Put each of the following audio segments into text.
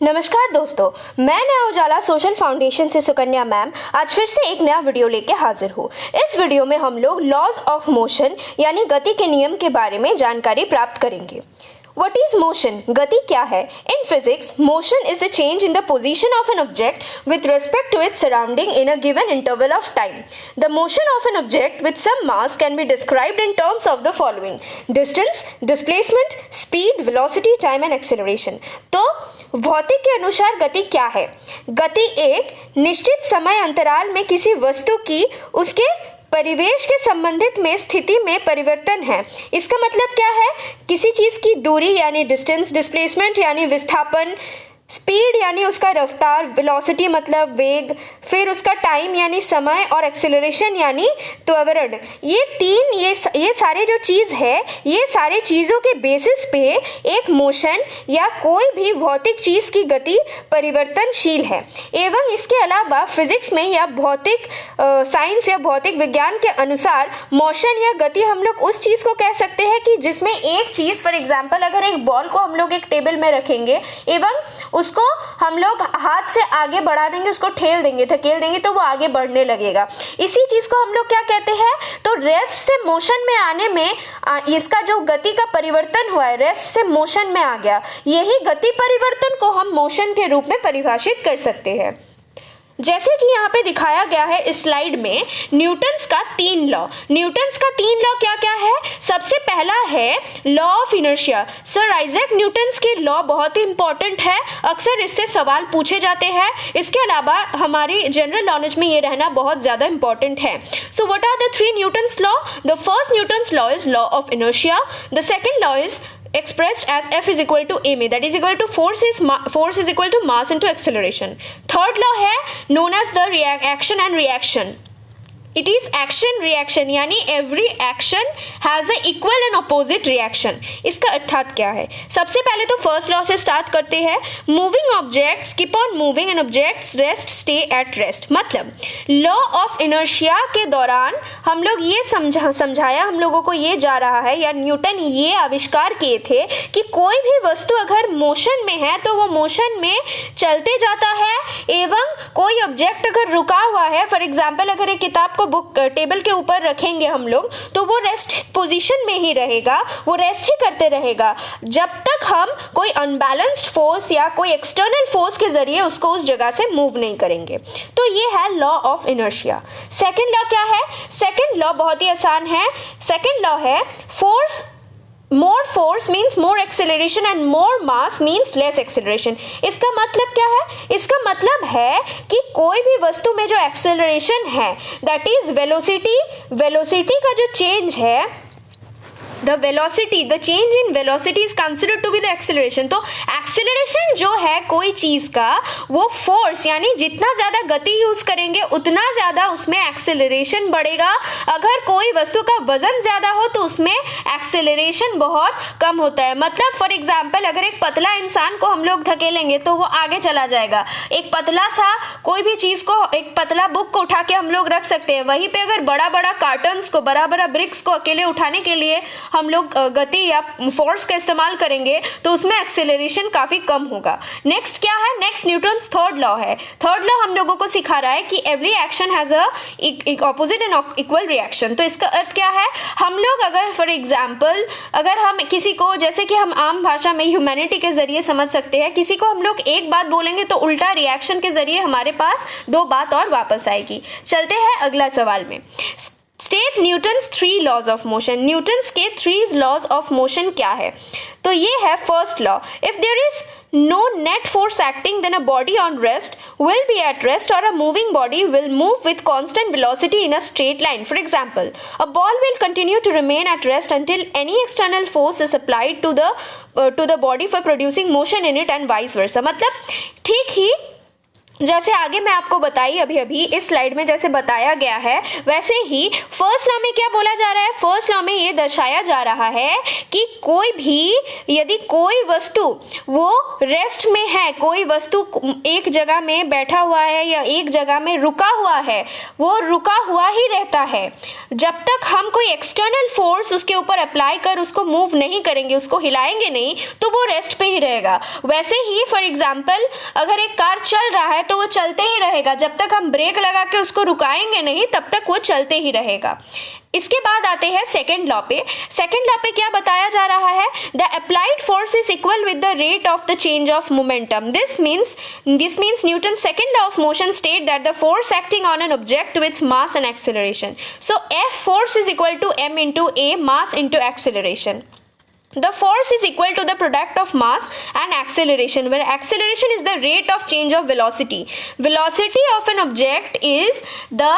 नमस्कार दोस्तों, मैं नया उजाला सोशल फाउंडेशन से सुकन्या मैम आज फिर से एक नया वीडियो लेके हाजिर हूँ। इस वीडियो में हम लोग लॉज ऑफ मोशन यानी गति के नियम के बारे में जानकारी प्राप्त करेंगे। What is motion? गति क्या है? In physics, motion is the change in the position of an object with respect to its surrounding in a given interval of time. The motion of an object with some mass can be described in terms of the following: distance, displacement, speed, velocity, time and acceleration. तो भौतिक के अनुसार गति क्या है? गति एक निश्चित समय अंतराल में किसी वस्तु की उसके परिवेश के संबंधित में स्थिति में परिवर्तन है। इसका मतलब क्या है? किसी चीज की दूरी यानी डिस्टेंस, डिस्प्लेसमेंट यानी विस्थापन, स्पीड यानी उसका रफ्तार, वेलोसिटी मतलब वेग, फिर उसका टाइम यानी समय और एक्सेलरेशन यानी त्वरण। ये सारे जो चीज़ है, ये सारे चीज़ों के बेसिस पे एक मोशन या कोई भी भौतिक चीज़ की गति परिवर्तनशील है। एवं इसके अलावा फिजिक्स में या भौतिक साइंस या भौतिक विज्ञान के अनुसार मोशन या गति हम लोग उस चीज़ को कह सकते हैं कि जिसमें एक चीज़, फॉर एग्जाम्पल अगर एक बॉल को हम लोग एक टेबल में रखेंगे एवं उसको हम लोग हाथ से आगे बढ़ा देंगे, उसको ठेल देंगे, धकेल देंगे तो वो आगे बढ़ने लगेगा। इसी चीज को हम लोग क्या कहते हैं? तो रेस्ट से मोशन में आने में इसका जो गति का परिवर्तन हुआ है, रेस्ट से मोशन में आ गया, यही गति परिवर्तन को हम मोशन के रूप में परिभाषित कर सकते हैं। जैसे कि यहाँ पे दिखाया गया है इस स्लाइड में न्यूटन्स का तीन लॉ क्या क्या है? सबसे पहला है law of inertia. Sir Isaac Newton's के लॉ बहुत ही इंपॉर्टेंट है, अक्सर इससे सवाल पूछे जाते हैं। इसके अलावा हमारी जनरल नॉलेज में ये रहना बहुत ज़्यादा इंपॉर्टेंट है। So what are the three Newton's law? The first Newton's law is law of inertia, the second law is expressed as F is equal to ma, that is equal to force is equal to mass into acceleration. Third law है known as the action and reaction. It is action reaction यानी every action has a equal and opposite reaction. इसका अर्थात क्या है? सबसे पहले तो first law से स्टार्ट करते हैं। Moving objects keep on moving and objects rest stay at rest. मतलब लॉ ऑफ इनर्शिया के दौरान हम लोग ये समझाया हम लोगों को ये जा रहा है या न्यूटन ये आविष्कार किए थे कि कोई भी वस्तु अगर मोशन में है तो वो मोशन में चलते जाता है एवं कोई ऑब्जेक्ट अगर रुका हुआ है, फॉर एग्जाम्पल अगर एक किताब को बुक टेबल के ऊपर रखेंगे हम लोग तो वो रेस्ट पोजीशन में ही रहेगा, वो रेस्ट ही करते रहेगा जब तक हम कोई अनबैलेंस्ड फोर्स या कोई एक्सटर्नल फोर्स के जरिए उसको उस जगह से मूव नहीं करेंगे। तो ये है law of inertia. Second law क्या है? सेकंड लॉ बहुत ही आसान है। सेकंड लॉ है force, more force means more acceleration and more mass means less acceleration. इसका मतलब क्या है? इसका मतलब है कि कोई भी वस्तु में जो acceleration है that is velocity का जो change है, the change in velocity is considered to be the acceleration. तो acceleration जो है कोई चीज का, वो force यानी जितना ज्यादा गति यूज करेंगे उतना ज्यादा उसमें acceleration बढ़ेगा। अगर कोई वस्तु का वजन ज्यादा हो तो उसमें acceleration बहुत कम होता है। मतलब फॉर एग्जाम्पल अगर एक पतला इंसान को हम लोग धकेलेंगे तो वो आगे चला जाएगा। एक पतला सा कोई भी चीज को, एक पतला बुक को उठा के हम लोग रख सकते हैं। वहीं पे अगर बड़ा बड़ा कार्टन्स को, बड़ा बड़ा ब्रिक्स को अकेले उठाने के लिए हम लोग गति या फोर्स का इस्तेमाल करेंगे तो उसमें एक्सेलरेशन काफी कम होगा। नेक्स्ट क्या है? नेक्स्ट न्यूटन्स थर्ड लॉ है। थर्ड लॉ हम लोगों को सिखा रहा है कि every action has a opposite and equal reaction. तो इसका अर्थ क्या है? हम लोग अगर फॉर एग्जाम्पल अगर हम किसी को, जैसे कि हम आम भाषा में ह्यूमैनिटी के जरिए समझ सकते हैं, किसी को हम लोग एक बात बोलेंगे तो उल्टा रिएक्शन के जरिए हमारे पास दो बात और वापस आएगी। चलते हैं अगला सवाल में। State Newton's three laws of motion. Newton's के थ्री लॉज ऑफ मोशन क्या है? तो ये है first law, if there is no net force acting then a body on rest will be at rest or a moving body will move with constant velocity in a straight line. For example, a ball will continue to remain at rest until any external force is applied to the body for producing motion in it and vice versa. मतलब ठीक ही जैसे आगे मैं आपको बताई अभी अभी इस स्लाइड में जैसे बताया गया है, वैसे ही फर्स्ट लॉ में क्या बोला जा रहा है, फर्स्ट लॉ में ये दर्शाया जा रहा है कि कोई भी यदि कोई वस्तु वो रेस्ट में है, कोई वस्तु एक जगह में बैठा हुआ है या एक जगह में रुका हुआ है, वो रुका हुआ ही रहता है। जब तक हम कोई एक्सटर्नल फोर्स उसके ऊपर अप्लाई कर उसको मूव नहीं करेंगे, उसको हिलाएंगे नहीं, तो वो रेस्ट पे ही रहेगा। वैसे ही फॉर एग्जाम्पल अगर एक कार चल रहा है तो वो चलते ही रहेगा, जब तक हम ब्रेक लगा के उसको रुकाएंगे नहीं तब तक वो चलते ही रहेगा। इसके बाद आते हैं सेकेंड लॉ पे। सेकेंड लॉ पे क्या बताया जा रहा है, the applied force is equal with the rate of the change of momentum. This means Newton second law of motion state that the force acting on an object with mass and acceleration. So F force is equal to m into a mass into acceleration. The force is equal to the product of mass and acceleration, where acceleration is the rate of change of velocity. Velocity of an object is the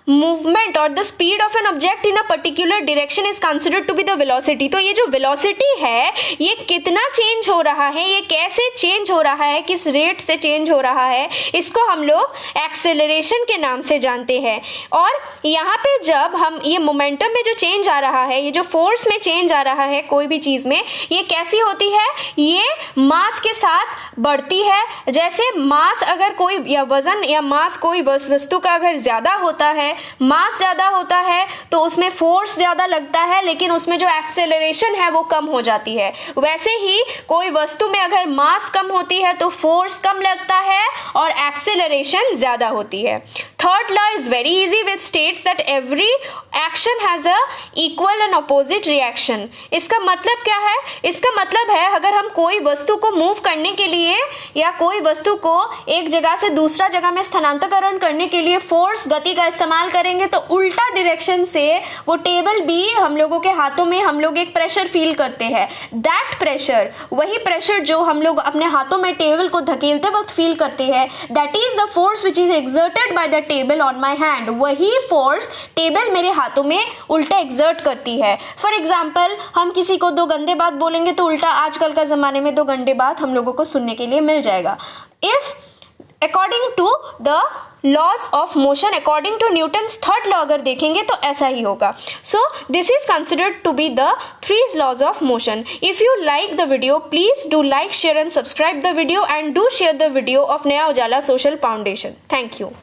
movement or the speed of an object in a particular direction is considered to be the velocity. तो ये जो velocity है ये कितना change हो रहा है, ये कैसे चेंज हो रहा है, किस रेट से चेंज हो रहा है, इसको हम लोग एक्सेलरेशन के नाम से जानते हैं। और यहाँ पे जब हम ये मोमेंटम में जो चेंज आ रहा है, ये जो फोर्स में चेंज आ रहा है कोई भी चीज़ में, ये कैसी होती है, ये मास के साथ बढ़ती है। जैसे मास अगर कोई या वजन या मास कोई वस्तु का अगर ज़्यादा होता है, मास ज़्यादा होता है तो उसमें फोर्स ज़्यादा लगता है, लेकिन उसमें जो एक्सेलरेशन है वो कम हो जाती है। वैसे ही कोई वस्तु में अगर मास कम होती है तो फोर्स कम लगता है और एक्सेलरेशन ज़्यादा होती है। Third law is very easy which states that every action has a equal and opposite reaction. इसका मतलब क्या है, इसका मतलब है अगर हम कोई वस्तु को मूव करने के लिए या कोई वस्तु को एक जगह से दूसरा जगह में स्थानांतरण करने के लिए फोर्स गति का इस्तेमाल करेंगे तो उल्टा डायरेक्शन से वो टेबल भी हम लोगों के हाथों में हम लोग एक प्रेशर फील करते हैं। दैट प्रेशर, वही प्रेशर जो हम लोग अपने हाथों में टेबल को धकेलते वक्त फील करते हैं, that is the force which is exerted by the table on my hand. वही फोर्स टेबल मेरे हाथों में उल्टा एक्सर्ट करती है। फॉर एग्जाम्पल हम किसी को दो गंदे बात बोलेंगे तो उल्टा आजकल का जमाने में दो गंदे बात हम लोगों को सुनने के लिए मिल जाएगा। If according to the laws of motion, according to Newton's third law अगर देखेंगे तो ऐसा ही होगा। So this is considered to be the 3 laws of motion. If you like the video please do like, share and subscribe the video and do share the video of Naya Ujala Social Foundation. Thank you.